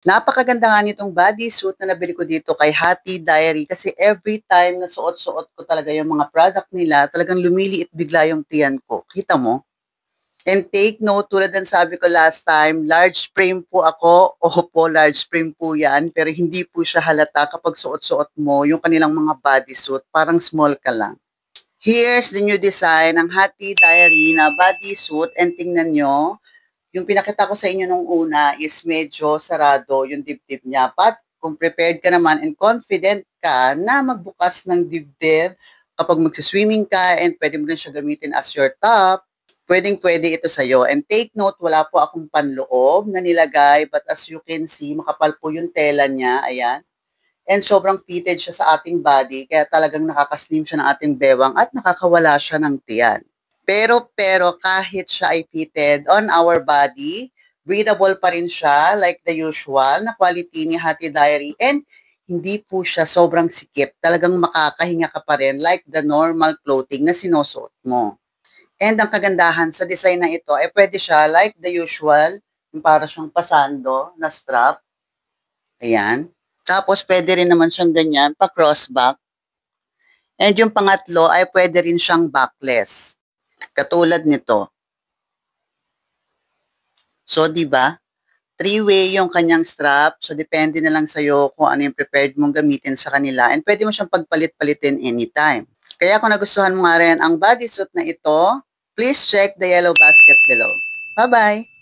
Napakaganda nga nitong bodysuit na nabili ko dito kay Hati Diary kasi every time na suot-suot ko talaga yung mga product nila, talagang lumiliit bigla yung tiyan ko. Kita mo? And take note, tulad ng sabi ko last time, large frame po ako. Opo, large frame po yan. Pero hindi po siya halata kapag suot-suot mo yung kanilang mga bodysuit. Parang small ka lang. Here's the new design ng Hati Diary na bodysuit. And tingnan nyo, yung pinakita ko sa inyo nung una is medyo sarado yung dibdib niya. But kung prepared ka naman and confident ka na magbukas ng dibdib kapag magsiswimming ka and pwede mo rin siya gamitin as your top, pwedeng-pwede ito sa'yo. And take note, wala po akong panloob na nilagay, but as you can see, makapal po yung tela niya, ayan. And sobrang fitted siya sa ating body, kaya talagang nakakaslim siya ng ating bewang at nakakawala siya ng tiyan. Pero kahit siya ay fitted on our body, breathable pa rin siya like the usual na quality ni Hati Diary and hindi po siya sobrang sikip. Talagang makakahinga ka pa rin like the normal clothing na sinusuot mo. And ang kagandahan sa design na ito ay pwede siya like the usual, yung para siyang pasando na strap. Ayan. Tapos pwede rin naman siyang ganyan, pa crossback. And yung pangatlo ay pwede rin siyang backless. Katulad nito. So, di ba? Three-way yung kanyang strap. So, depende na lang sa'yo kung ano yung prepared mong gamitin sa kanila. And pwede mo siyang pagpalit-palitin anytime. Kaya kung nagustuhan mo nga rin ang bodysuit na ito, please check the yellow basket below. Bye-bye!